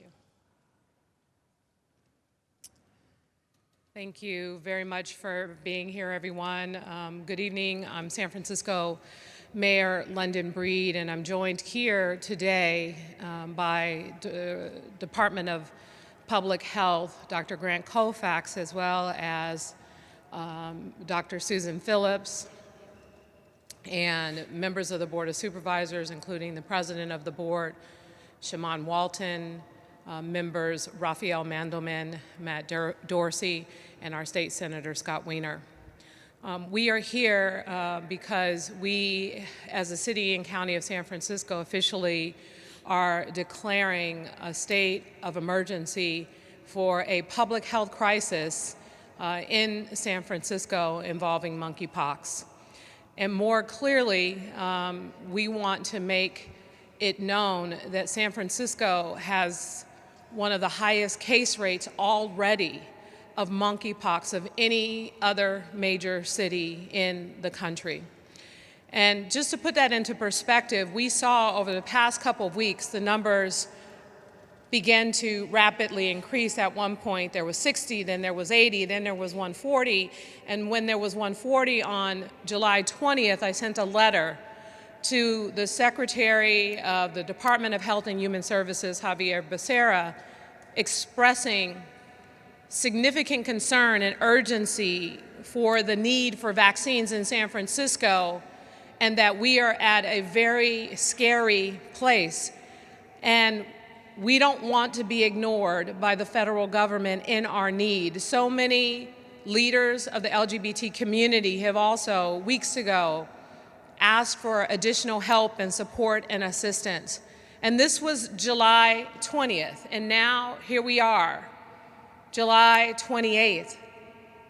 you. Thank you very much for being here, everyone. Good evening. I'm San Francisco Mayor London Breed, and I'm joined here today by the Department of Public Health, Dr. Grant Colfax, as well as Dr. Susan Phillips, and members of the Board of Supervisors, including the President of the Board, Shaman Walton, members Raphael Mandelman, Matt Dorsey, and our State Senator Scott Wiener. We are here because we, as a city and county of San Francisco, officially are declaring a state of emergency for a public health crisis in San Francisco involving monkeypox. And more clearly, we want to make it known that San Francisco has one of the highest case rates already of monkeypox of any other major city in the country. And just to put that into perspective, we saw over the past couple of weeks the numbers began to rapidly increase. At one point there was 60, then there was 80, then there was 140. And when there was 140 on July 20th, I sent a letter to the Secretary of the Department of Health and Human Services, Javier Becerra, expressing significant concern and urgency for the need for vaccines in San Francisco, and that we are at a very scary place. And we don't want to be ignored by the federal government in our need. So many leaders of the LGBT community have also, weeks ago, asked for additional help and support and assistance. And this was July 20th, and now here we are, July 28th,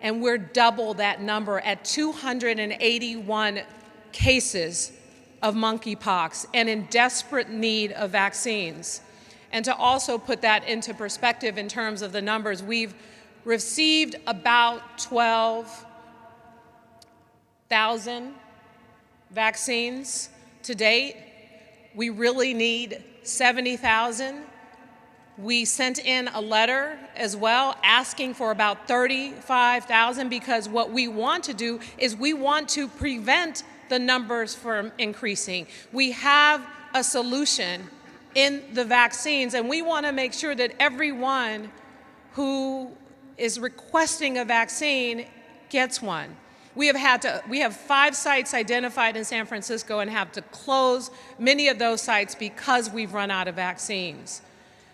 and we're double that number at 281 cases of monkeypox and in desperate need of vaccines. And to also put that into perspective in terms of the numbers, we've received about 12,000 vaccines to date. We really need 70,000. We sent in a letter as well asking for about 35,000, because what we want to do is we want to prevent the numbers from increasing. We have a solution in the vaccines, and we want to make sure that everyone who is requesting a vaccine gets one. We have 5 sites identified in San Francisco and have to close many of those sites because we've run out of vaccines.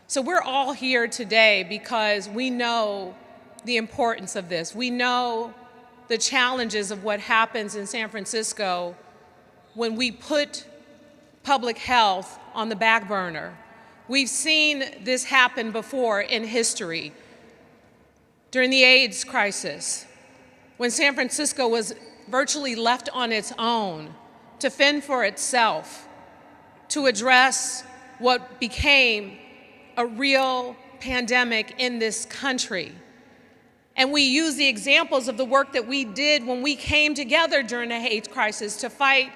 So we're all here today because we know the importance of this. We know the challenges of what happens in San Francisco when we put public health on the back burner. We've seen this happen before in history. During the AIDS crisis, when San Francisco was virtually left on its own to fend for itself, to address what became a real pandemic in this country. And we use the examples of the work that we did when we came together during the AIDS crisis to fight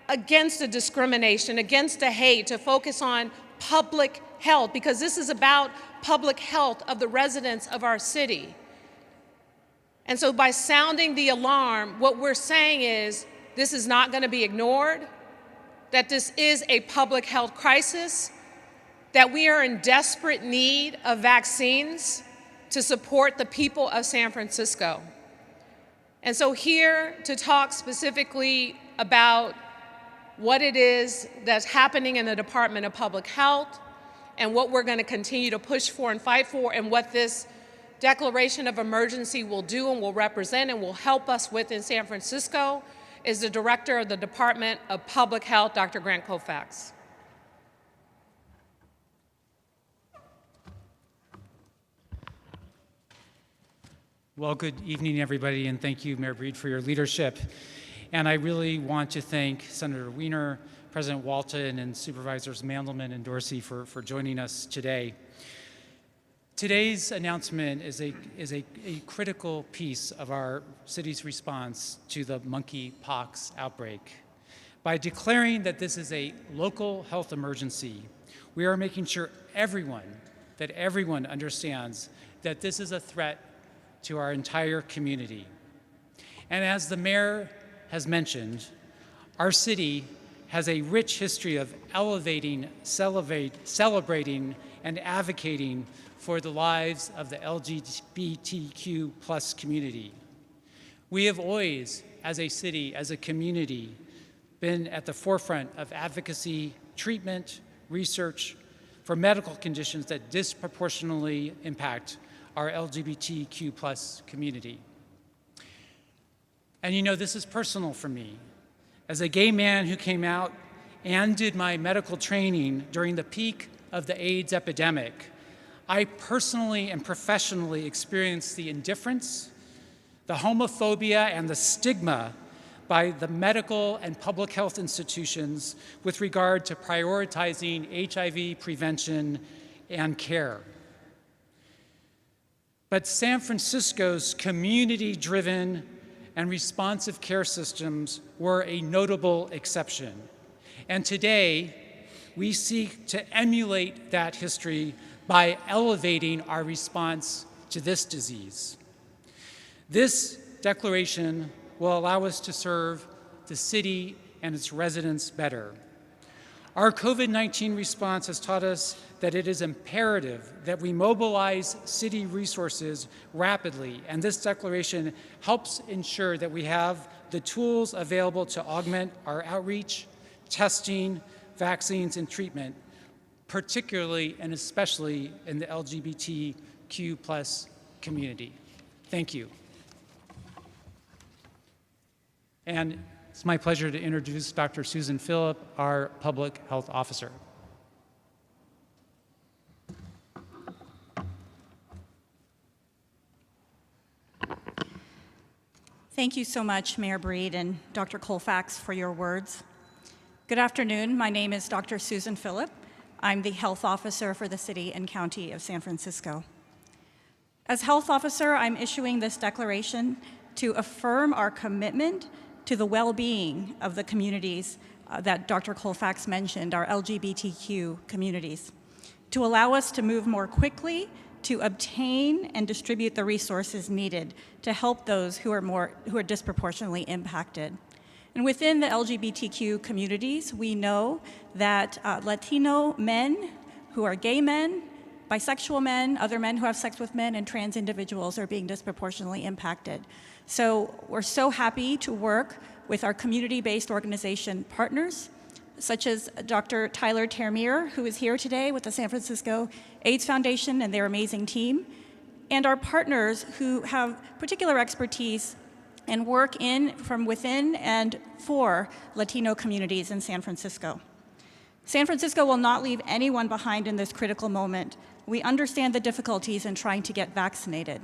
against the discrimination, against the hate, to focus on public health, because this is about public health of the residents of our city. And so by sounding the alarm, what we're saying is this is not going to be ignored, that this is a public health crisis, that we are in desperate need of vaccines to support the people of San Francisco. And so here to talk specifically about what it is that's happening in the Department of Public Health and what we're going to continue to push for and fight for, and what this declaration of emergency will do and will represent and will help us with in San Francisco, is the Director of the Department of Public Health, Dr. Grant Colfax. Well, good evening, everybody, and thank you, Mayor Breed, for your leadership. And I really want to thank Senator Wiener, President Walton, and Supervisors Mandelman and Dorsey for joining us today. Today's announcement is a critical piece of our city's response to the monkeypox outbreak. By declaring that this is a local health emergency, we are making sure everyone that everyone understands that this is a threat to our entire community. And as the mayor has mentioned, our city has a rich history of elevating, celebrating, and advocating for the lives of the LGBTQ plus community. We have always, as a city, as a community, been at the forefront of advocacy, treatment, research for medical conditions that disproportionately impact our LGBTQ plus community. And you know, this is personal for me. As a gay man who came out and did my medical training during the peak of the AIDS epidemic, I personally and professionally experienced the indifference, the homophobia, and the stigma by the medical and public health institutions with regard to prioritizing HIV prevention and care. But San Francisco's community-driven and responsive care systems were a notable exception. And today, we seek to emulate that history by elevating our response to this disease. This declaration will allow us to serve the city and its residents better. Our COVID-19 response has taught us that it is imperative that we mobilize city resources rapidly, and this declaration helps ensure that we have the tools available to augment our outreach, testing, vaccines, and treatment, particularly and especially in the LGBTQ plus community. Thank you. And it's my pleasure to introduce Dr. Susan Phillip, our Public Health Officer. Thank you so much, Mayor Breed and Dr. Colfax, for your words. Good afternoon. My name is Dr. Susan Phillip. I'm the Health Officer for the City and County of San Francisco. As Health Officer, I'm issuing this declaration to affirm our commitment to the well-being of the communities that Dr. Colfax mentioned, our LGBTQ communities, to allow us to move more quickly to obtain and distribute the resources needed to help those who are disproportionately impacted. And within the LGBTQ communities, we know that Latino men who are gay men, bisexual men, other men who have sex with men, and trans individuals are being disproportionately impacted. So we're so happy to work with our community-based organization partners, such as Dr. Tyler Termier, who is here today with the San Francisco AIDS Foundation and their amazing team, and our partners who have particular expertise and work from within and for Latino communities in San Francisco. San Francisco will not leave anyone behind in this critical moment. We understand the difficulties in trying to get vaccinated.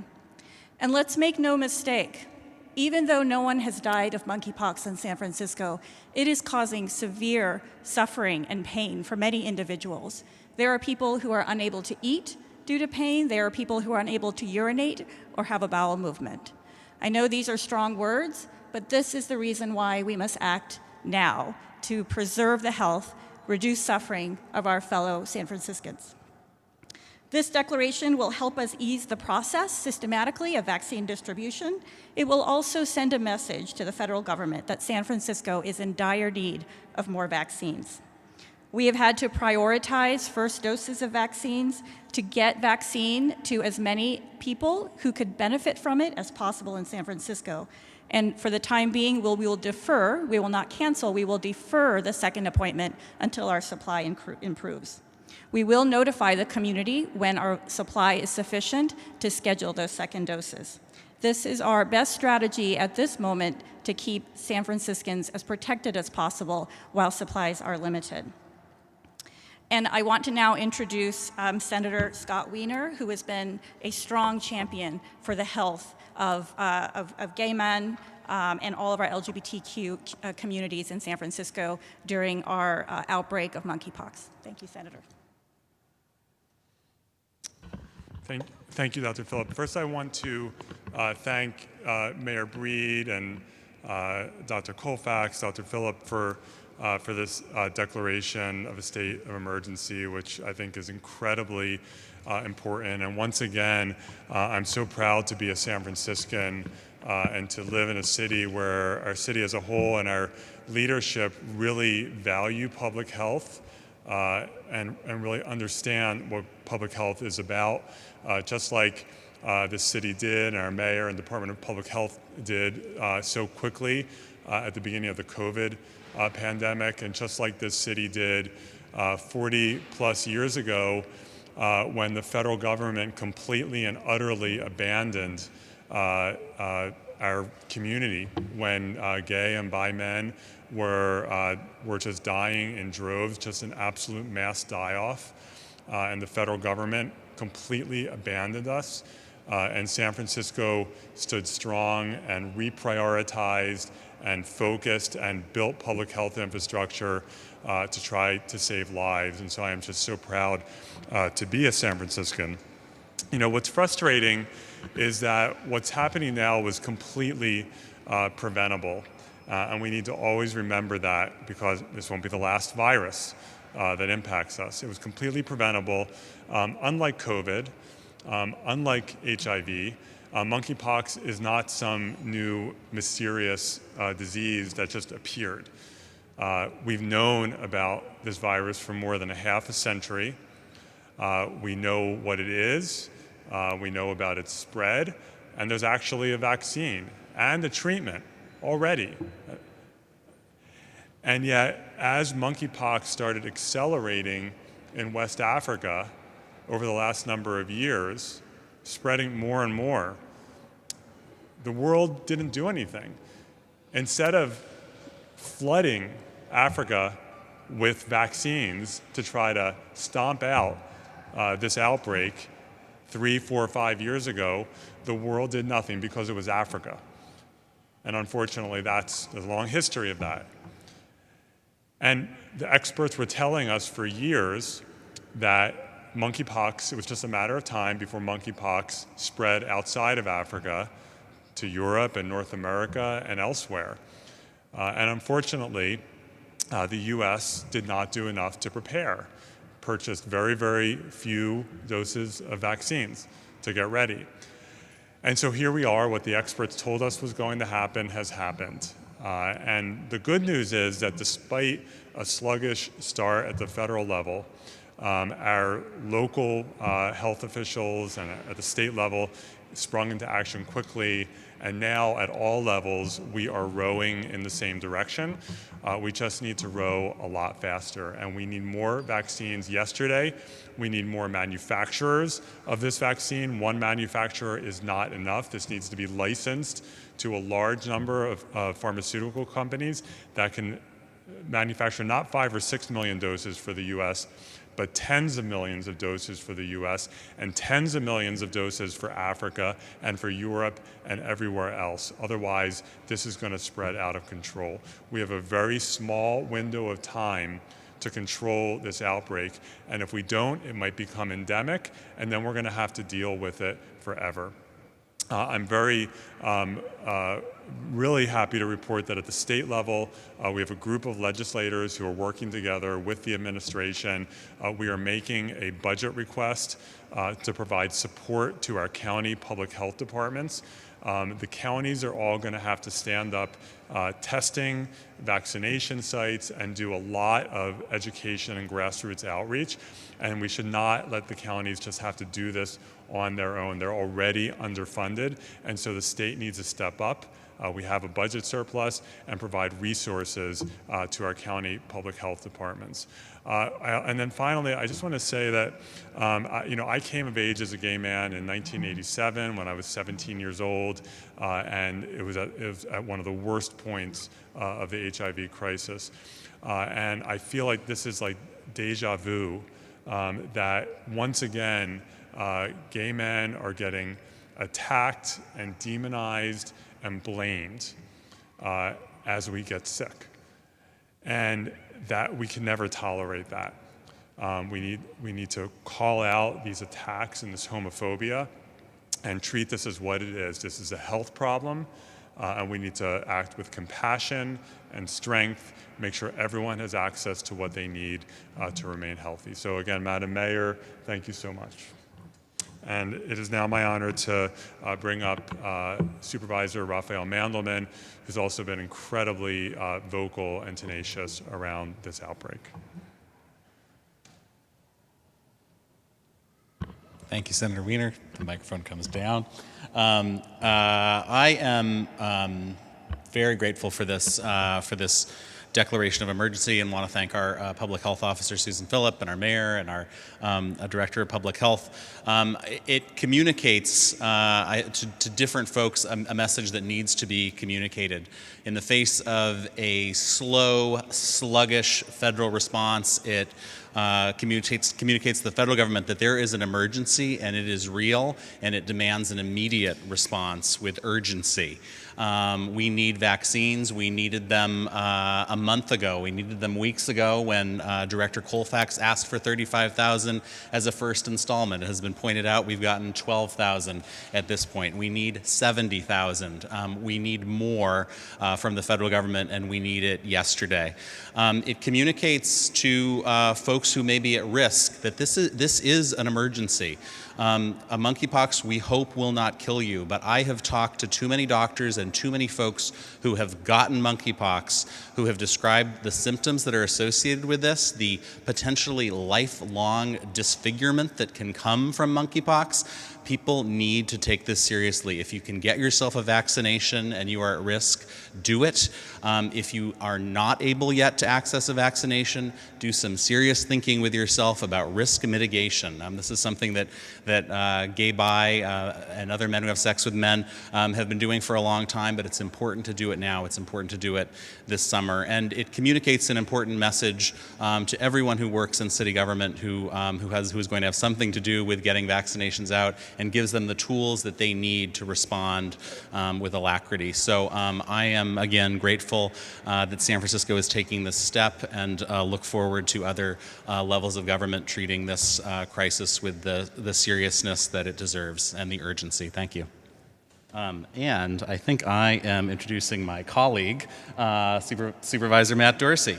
And let's make no mistake, even though no one has died of monkeypox in San Francisco, it is causing severe suffering and pain for many individuals. There are people who are unable to eat due to pain. There are people who are unable to urinate or have a bowel movement. I know these are strong words, but this is the reason why we must act now to preserve the health, reduce suffering of our fellow San Franciscans. This declaration will help us ease the process systematically of vaccine distribution. It will also send a message to the federal government that San Francisco is in dire need of more vaccines. We have had to prioritize first doses of vaccines to get vaccine to as many people who could benefit from it as possible in San Francisco. And for the time being, we will defer, we will not cancel, we will defer the second appointment until our supply improves. We will notify the community when our supply is sufficient to schedule those second doses. This is our best strategy at this moment to keep San Franciscans as protected as possible while supplies are limited. And I want to now introduce Senator Scott Wiener, who has been a strong champion for the health of gay men and all of our LGBTQ communities in San Francisco during our outbreak of monkeypox. Thank you, Senator. Thank you, Dr. Phillip. First, I want to thank Mayor Breed and Dr. Colfax, Dr. Phillip for for this declaration of a state of emergency, which I think is incredibly important. And once again, I'm so proud to be a San Franciscan and to live in a city where our city as a whole and our leadership really value public health and really understand what public health is about, just like this city did, and our mayor and Department of Public Health did so quickly at the beginning of the COVID pandemic, and just like this city did 40 plus years ago when the federal government completely and utterly abandoned our community, when gay and bi men were just dying in droves, just an absolute mass die-off, and the federal government completely abandoned us. And San Francisco stood strong and reprioritized and focused and built public health infrastructure to try to save lives. And so I am just so proud to be a San Franciscan. You know, what's frustrating is that what's happening now was completely preventable. And we need to always remember that, because this won't be the last virus that impacts us. It was completely preventable. Unlike COVID, unlike HIV, monkeypox is not some new mysterious disease that just appeared. We've known about this virus for more than a half a century. We know what it is. We know about its spread. And there's actually a vaccine and a treatment already. And yet, as monkeypox started accelerating in West Africa over the last number of years, spreading more and more, the world didn't do anything. Instead of flooding Africa with vaccines to try to stomp out this outbreak 3, 4, 5 years ago, the world did nothing because it was Africa. And unfortunately, there's a long history of that. And the experts were telling us for years that monkeypox, it was just a matter of time before monkeypox spread outside of Africa to Europe and North America and elsewhere. And unfortunately, the US did not do enough to prepare, purchased very, very few doses of vaccines to get ready. And so here we are, what the experts told us was going to happen has happened. And the good news is that despite a sluggish start at the federal level, our local health officials and at the state level sprung into action quickly, and now at all levels we are rowing in the same direction. We just need to row a lot faster, and we need more vaccines yesterday. We need more manufacturers of this vaccine. One manufacturer is not enough. This needs to be licensed to a large number of pharmaceutical companies that can manufacture not 5 or 6 million doses for the US, but tens of millions of doses for the US and tens of millions of doses for Africa and for Europe and everywhere else. Otherwise, this is going to spread out of control. We have a very small window of time to control this outbreak, and if we don't, it might become endemic, and then we're going to have to deal with it forever. I'm really happy to report that at the state level, we have a group of legislators who are working together with the administration. We are making a budget request to provide support to our county public health departments. The counties are all going to have to stand up testing, vaccination sites, and do a lot of education and grassroots outreach. And we should not let the counties just have to do this on their own. They're already underfunded, and so the state needs to step up. We have a budget surplus and provide resources to our county public health departments. And then finally, I just want to say that I came of age as a gay man in 1987 when I was 17 years old, and it was at one of the worst points of the HIV crisis. And I feel like this is like deja vu, that once again, gay men are getting attacked and demonized and blamed as we get sick. And that we can never tolerate that. We need to call out these attacks and this homophobia and treat this as what it is. This is a health problem and we need to act with compassion and strength, make sure everyone has access to what they need to remain healthy. So again, Madam Mayor, thank you so much. And it is now my honor to bring up Supervisor Raphael Mandelman, who's also been incredibly vocal and tenacious around this outbreak. Thank you, Senator Wiener. The microphone comes down. I am very grateful for this declaration of emergency, and want to thank our public health officer, Susan Phillip, and our mayor, and our director of public health. It communicates to different folks a message that needs to be communicated. In the face of a slow, sluggish federal response, it communicates to the federal government that there is an emergency and it is real, and it demands an immediate response with urgency. We need vaccines. We needed them a month ago. We needed them weeks ago when Director Colfax asked for 35,000 as a first installment. It has been pointed out we've gotten 12,000 at this point. We need 70,000. We need more from the federal government, and we need it yesterday. It communicates to folks who may be at risk that this is an emergency. A monkeypox, we hope, will not kill you, but I have talked to too many doctors and too many folks who have gotten monkeypox, who have described the symptoms that are associated with this, the potentially lifelong disfigurement that can come from monkeypox. People need to take this seriously. If you can get yourself a vaccination and you are at risk, do it. If you are not able yet to access a vaccination, do some serious thinking with yourself about risk mitigation. This is something that gay, bi, and other men who have sex with men have been doing for a long time, but it's important to do it now. It's important to do it this summer. And it communicates an important message to everyone who works in city government who is going to have something to do with getting vaccinations out, and gives them the tools that they need to respond with alacrity. So I am, again, grateful that San Francisco is taking this step, and look forward to other levels of government treating this crisis with the seriousness that it deserves and the urgency. Thank you. And I think I am introducing my colleague, Supervisor Matt Dorsey.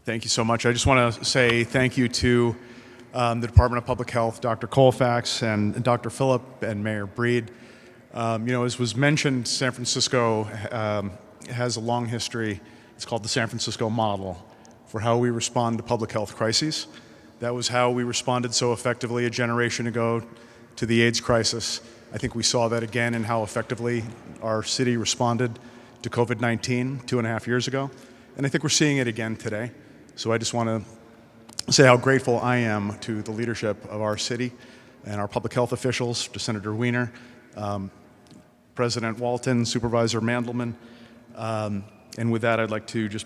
Thank you so much. I just want to say thank you to the Department of Public Health, Dr. Colfax, and Dr. Phillip, and Mayor Breed. As was mentioned, San Francisco has a long history. It's called the San Francisco model for how we respond to public health crises. That was how we responded so effectively a generation ago to the AIDS crisis. I think we saw that again in how effectively our city responded to COVID-19 2.5 years ago. And I think we're seeing it again today. So I just want to say how grateful I am to the leadership of our city and our public health officials, to Senator Wiener, President Walton, Supervisor Mandelman. And with that, I'd like to just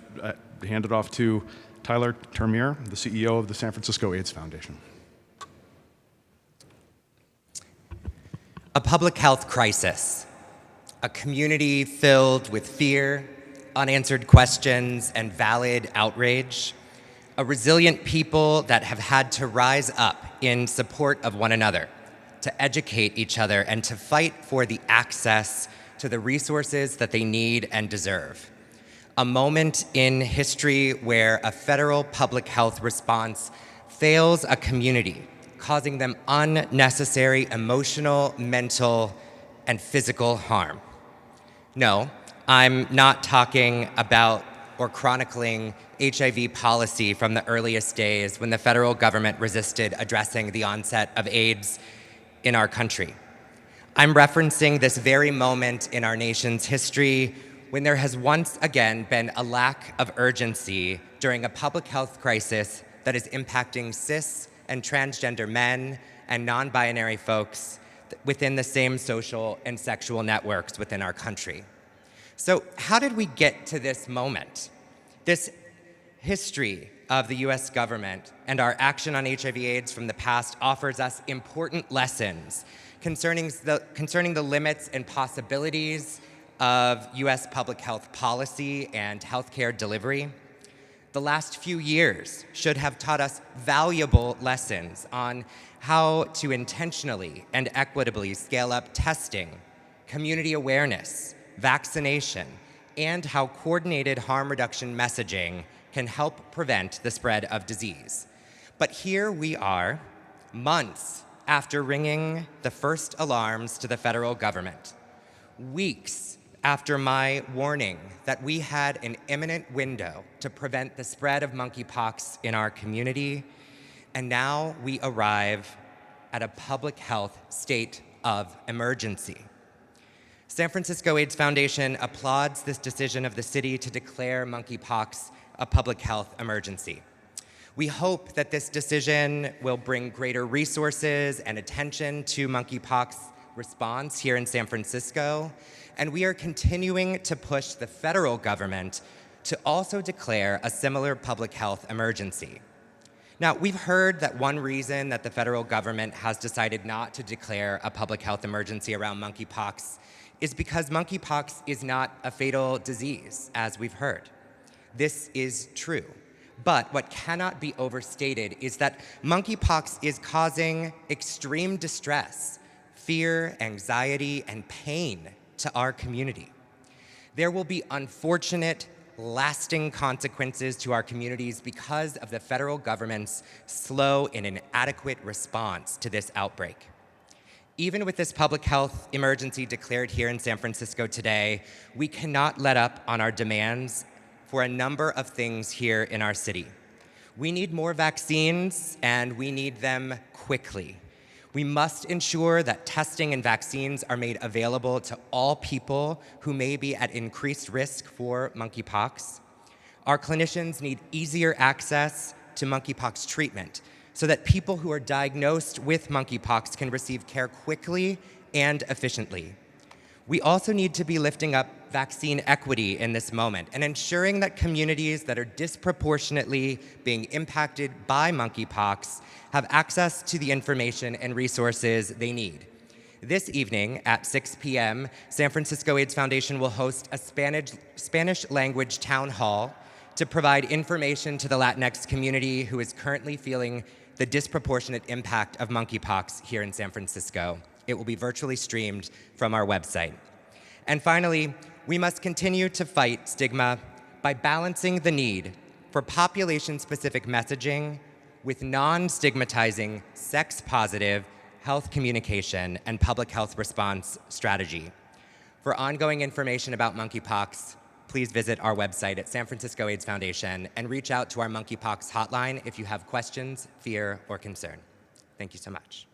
hand it off to Tyler Termier, the CEO of the San Francisco AIDS Foundation. A public health crisis, a community filled with fear, unanswered questions, and valid outrage, a resilient people that have had to rise up in support of one another, to educate each other, and to fight for the access to the resources that they need and deserve. A moment in history where a federal public health response fails a community, causing them unnecessary emotional, mental, and physical harm. No, I'm not talking about or chronicling HIV policy from the earliest days when the federal government resisted addressing the onset of AIDS in our country. I'm referencing this very moment in our nation's history when there has once again been a lack of urgency during a public health crisis that is impacting cis and transgender men and non-binary folks within the same social and sexual networks within our country. So how did we get to this moment? This history of the US government and our action on HIV/AIDS from the past offers us important lessons concerning the limits and possibilities of US public health policy and healthcare delivery. The last few years should have taught us valuable lessons on how to intentionally and equitably scale up testing, community awareness, vaccination, and how coordinated harm reduction messaging can help prevent the spread of disease. But here we are, months after ringing the first alarms to the federal government, weeks after my warning that we had an imminent window to prevent the spread of monkeypox in our community, and now we arrive at a public health state of emergency. San Francisco AIDS Foundation applauds this decision of the city to declare monkeypox a public health emergency. We hope that this decision will bring greater resources and attention to monkeypox response here in San Francisco, and we are continuing to push the federal government to also declare a similar public health emergency. Now, we've heard that one reason that the federal government has decided not to declare a public health emergency around monkeypox is because monkeypox is not a fatal disease, as we've heard. This is true. But what cannot be overstated is that monkeypox is causing extreme distress, fear, anxiety, and pain to our community. There will be unfortunate, lasting consequences to our communities because of the federal government's slow and inadequate response to this outbreak. Even with this public health emergency declared here in San Francisco today, we cannot let up on our demands for a number of things here in our city. We need more vaccines, and we need them quickly. We must ensure that testing and vaccines are made available to all people who may be at increased risk for monkeypox. Our clinicians need easier access to monkeypox treatment so that people who are diagnosed with monkeypox can receive care quickly and efficiently. We also need to be lifting up vaccine equity in this moment and ensuring that communities that are disproportionately being impacted by monkeypox have access to the information and resources they need. This evening at 6 p.m., San Francisco AIDS Foundation will host a Spanish language town hall to provide information to the Latinx community who is currently feeling the disproportionate impact of monkeypox here in San Francisco. It will be virtually streamed from our website. And finally, we must continue to fight stigma by balancing the need for population-specific messaging with non-stigmatizing, sex-positive health communication and public health response strategy. For ongoing information about monkeypox, please visit our website at San Francisco AIDS Foundation and reach out to our monkeypox hotline if you have questions, fear, or concern. Thank you so much.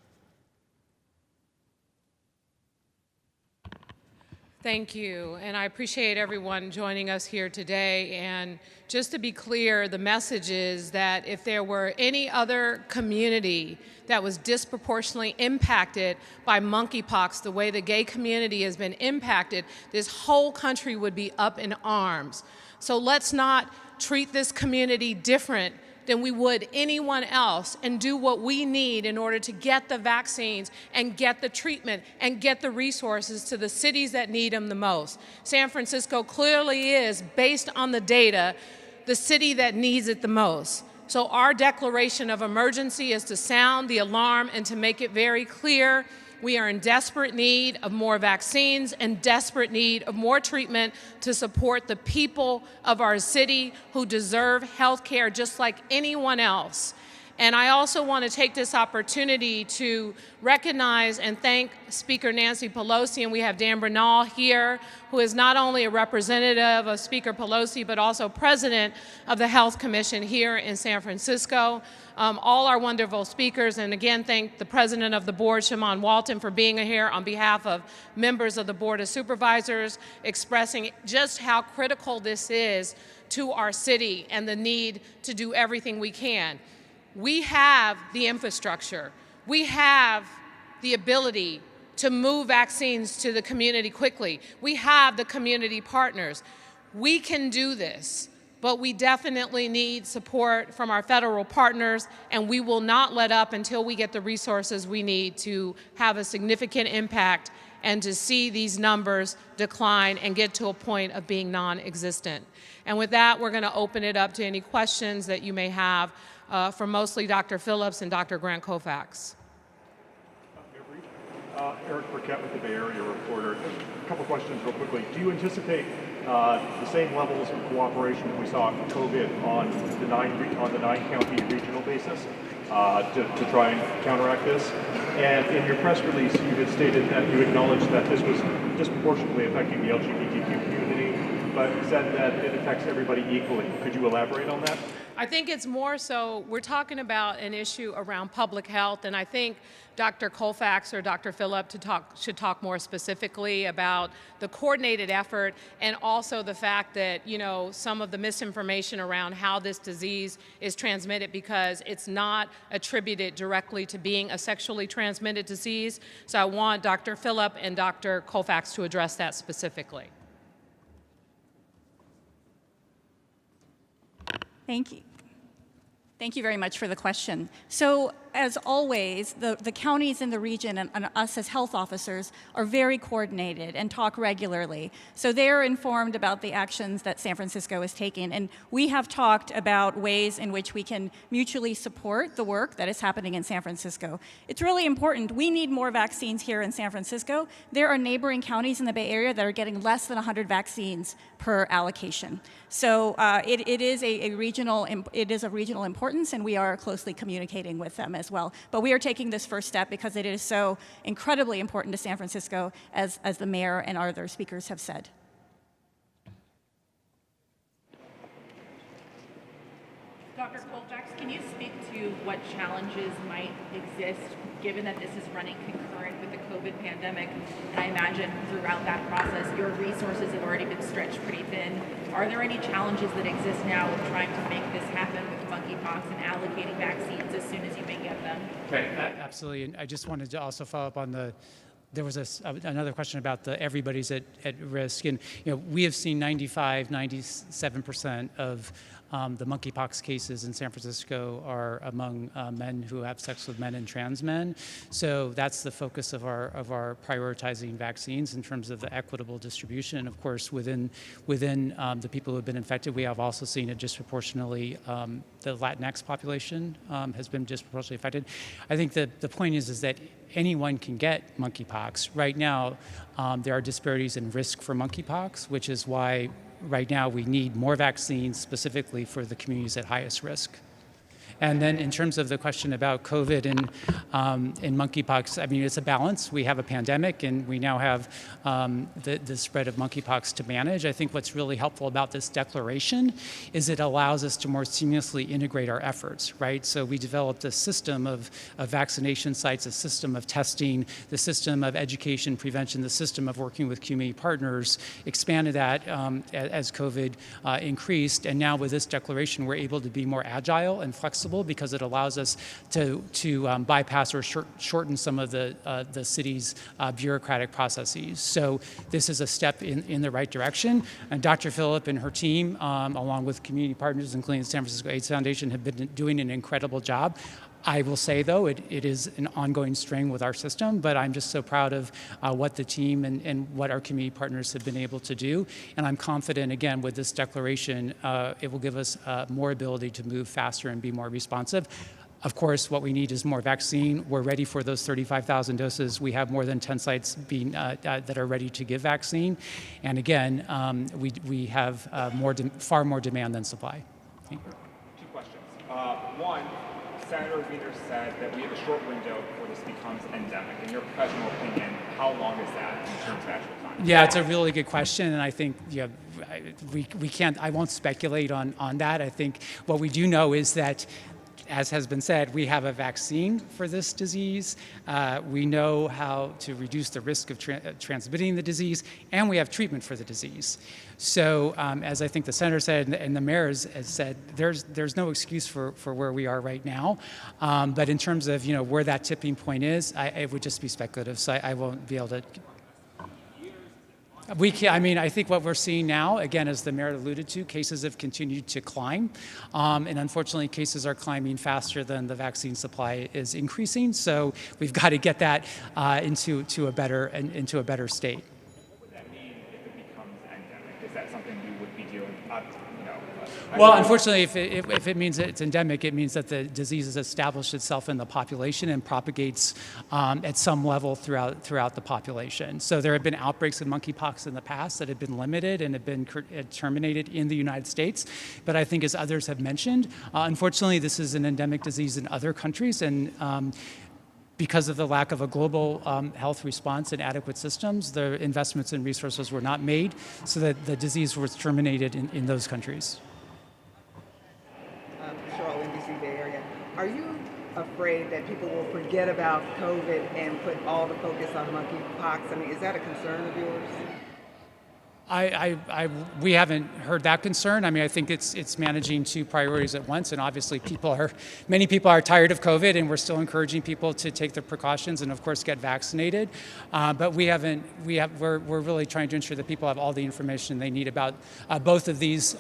Thank you, and I appreciate everyone joining us here today. And just to be clear, the message is that if there were any other community that was disproportionately impacted by monkeypox, the way the gay community has been impacted, this whole country would be up in arms. So let's not treat this community different than we would anyone else and do what we need in order to get the vaccines and get the treatment and get the resources to the cities that need them the most. San Francisco clearly is, based on the data, the city that needs it the most. So our declaration of emergency is to sound the alarm and to make it very clear we are in desperate need of more vaccines and desperate need of more treatment to support the people of our city who deserve health care just like anyone else. And I also want to take this opportunity to recognize and thank Speaker Nancy Pelosi, and we have Dan Bernal here, who is not only a representative of Speaker Pelosi, but also president of the Health Commission here in San Francisco. All our wonderful speakers, and again, thank the president of the board, Shimon Walton, for being here on behalf of members of the Board of Supervisors, expressing just how critical this is to our city and the need to do everything we can. We have the infrastructure. We have the ability to move vaccines to the community quickly. We have the community partners. We can do this, but we definitely need support from our federal partners, and we will not let up until we get the resources we need to have a significant impact and to see these numbers decline and get to a point of being non-existent. And with that, we're going to open it up to any questions that you may have for mostly Dr. Phillips and Dr. Grant Colfax. Eric Burkett with the Bay Area Reporter. A couple questions real quickly. Do you anticipate the same levels of cooperation that we saw in COVID on the nine-county regional basis to try and counteract this? And in your press release, you had stated that you acknowledged that this was disproportionately affecting the LGBTQ community, but said that it affects everybody equally. Could you elaborate on that? I think it's more so, we're talking about an issue around public health, and I think Dr. Colfax or Dr. Phillip should talk more specifically about the coordinated effort and also the fact that, you know, some of the misinformation around how this disease is transmitted, because it's not attributed directly to being a sexually transmitted disease. So I want Dr. Phillip and Dr. Colfax to address that specifically. Thank you. Thank you very much for the question. So, as always, the counties in the region and us as health officers are very coordinated and talk regularly. So they're informed about the actions that San Francisco is taking. And we have talked about ways in which we can mutually support the work that is happening in San Francisco. It's really important. We need more vaccines here in San Francisco. There are neighboring counties in the Bay Area that are getting less than 100 vaccines per allocation. So it is a regional importance, and we are closely communicating with them as well. But we are taking this first step because it is so incredibly important to San Francisco, as the mayor and our other speakers have said. Dr. Colfax, can you speak to what challenges might exist given that this is running concurrent with the COVID pandemic? And I imagine throughout that process, your resources have already been stretched pretty thin. Are there any challenges that exist now with trying to make this happen with monkeypox and allocating vaccines as soon as you may get them? Okay, absolutely. And I just wanted to also follow up on there was another question about everybody's at risk. And, you know, we have seen 97% of the monkeypox cases in San Francisco are among men who have sex with men and trans men. So that's the focus of our prioritizing vaccines in terms of the equitable distribution. And of course, within the people who have been infected, we have also seen it disproportionately. The Latinx population has been disproportionately affected. I think the point is that anyone can get monkeypox. Right now, there are disparities in risk for monkeypox, which is why right now we need more vaccines specifically for the communities at highest risk. And then in terms of the question about COVID and monkeypox, I mean, it's a balance. We have a pandemic, and we now have the spread of monkeypox to manage. I think what's really helpful about this declaration is it allows us to more seamlessly integrate our efforts, right? So we developed a system of vaccination sites, a system of testing, the system of education, prevention, the system of working with community partners, expanded that as COVID increased. And now with this declaration, we're able to be more agile and flexible because it allows us to bypass or shorten some of the city's bureaucratic processes. So this is a step in the right direction. And Dr. Phillip and her team, along with community partners, including the San Francisco AIDS Foundation, have been doing an incredible job. I will say, though, it is an ongoing strain with our system, but I'm just so proud of what the team and what our community partners have been able to do. And I'm confident, again, with this declaration, it will give us more ability to move faster and be more responsive. Of course, what we need is more vaccine. We're ready for those 35,000 doses. We have more than 10 sites that are ready to give vaccine. And again, we have far more demand than supply. Two questions. One, Senator Wiener said that we have a short window before this becomes endemic. In your professional opinion, how long is that in terms of actual time? Yeah, it's a really good question, and I think we can't. I won't speculate on that. I think what we do know is that, as has been said, we have a vaccine for this disease. We know how to reduce the risk of transmitting the disease, and we have treatment for the disease. So, as I think the senator said and the mayor has said, there's no excuse for where we are right now. But in terms of where that tipping point is, it would just be speculative. So I won't be able to. I think what we're seeing now, again, as the mayor alluded to, cases have continued to climb. And unfortunately, cases are climbing faster than the vaccine supply is increasing. So we've got to get that into a better state. What would that mean if it becomes endemic? Is that something we would be doing? Well, unfortunately, if it means that it's endemic, it means that the disease has established itself in the population and propagates at some level throughout the population. So there have been outbreaks of monkeypox in the past that have been limited and have been terminated in the United States. But I think, as others have mentioned, unfortunately, this is an endemic disease in other countries, and because of the lack of a global health response and adequate systems, the investments and resources were not made so that the disease was terminated in those countries. Are you afraid that people will forget about COVID and put all the focus on monkeypox? I mean, is that a concern of yours? We haven't heard that concern. I mean, I think it's managing two priorities at once, and obviously many people are tired of COVID, and we're still encouraging people to take the precautions and, of course, get vaccinated. But we're really trying to ensure that people have all the information they need about both of these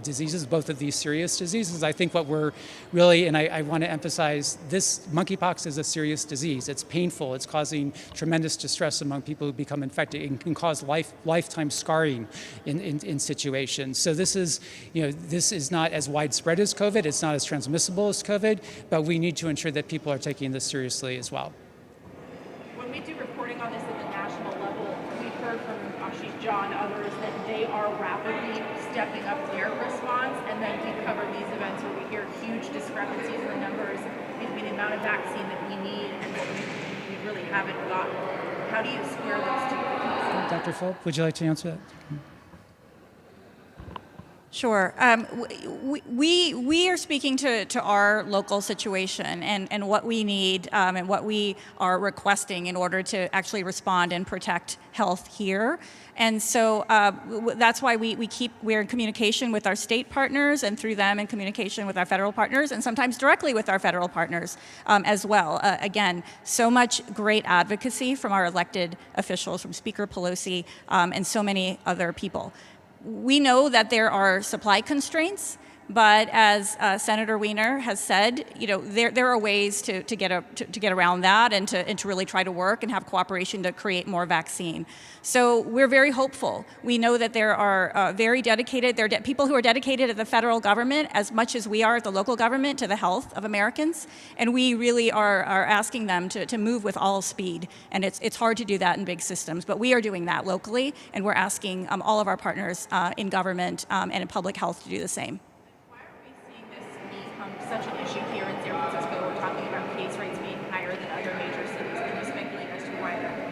diseases, both of these serious diseases. I think what we're really, and I want to emphasize, this monkeypox is a serious disease. It's painful. It's causing tremendous distress among people who become infected. It can cause lifetime scarring in situations. So this is not as widespread as COVID. It's not as transmissible as COVID, but we need to ensure that people are taking this seriously as well. When we do reporting on this at the national level, we've heard from Ashish Jha and others that they are rapidly stepping up their response, and then we cover these events where we hear huge discrepancies in the numbers between the amount of vaccine that we need and what we really haven't gotten. How do you square those two things? Dr. Phillip, would you like to answer that? Sure. We are speaking to our local situation and what we need and what we are requesting in order to actually respond and protect health here. And so that's why we're in communication with our state partners, and through them in communication with our federal partners, and sometimes directly with our federal partners as well. Again, so much great advocacy from our elected officials, from Speaker Pelosi and so many other people. We know that there are supply constraints, but as Senator Wiener has said, there are ways to get around that and to really try to work and have cooperation to create more vaccine. So we're very hopeful. We know that there are very dedicated, people who are dedicated at the federal government as much as we are at the local government to the health of Americans, and we really are asking them to move with all speed. And it's hard to do that in big systems, but we are doing that locally, and we're asking all of our partners in government and in public health to do the same. Such an issue here in San Francisco. We're talking about case rates being higher than other major cities. Can you speculate as to why that is?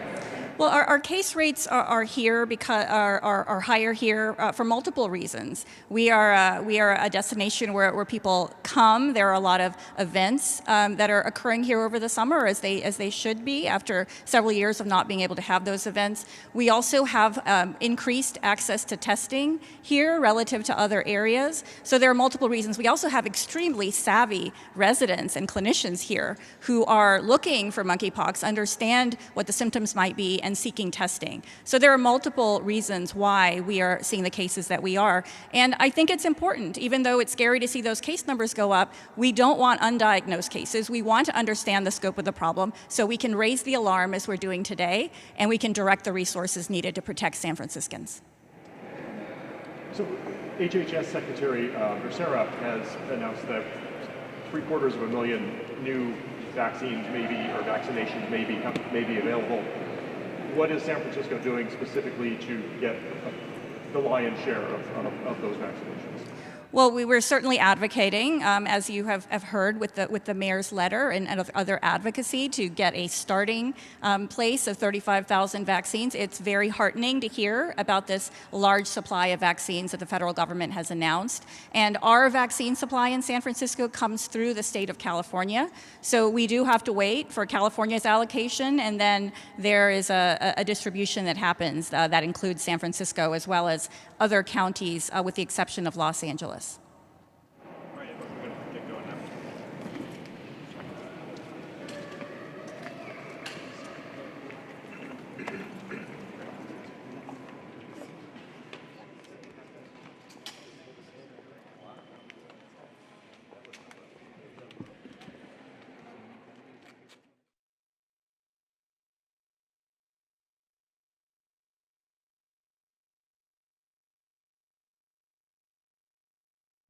Well, our case rates are here because are higher here for multiple reasons. We are a destination where people come. There are a lot of events that are occurring here over the summer, as they should be after several years of not being able to have those events. We also have increased access to testing here relative to other areas. So there are multiple reasons. We also have extremely savvy residents and clinicians here who are looking for monkeypox, understand what the symptoms might be, and seeking testing. So there are multiple reasons why we are seeing the cases that we are. And I think it's important, even though it's scary to see those case numbers go up, we don't want undiagnosed cases. We want to understand the scope of the problem so we can raise the alarm as we're doing today, and we can direct the resources needed to protect San Franciscans. So HHS Secretary Becerra has announced that 750,000 new vaccines or vaccinations may be available. What is San Francisco doing specifically to get the lion's share of those vaccinations? Well, we were certainly advocating, as you have heard with the mayor's letter and other advocacy, to get a starting place of 35,000 vaccines. It's very heartening to hear about this large supply of vaccines that the federal government has announced. And our vaccine supply in San Francisco comes through the state of California. So we do have to wait for California's allocation, and then there is a distribution that happens that includes San Francisco as well as other counties, with the exception of Los Angeles.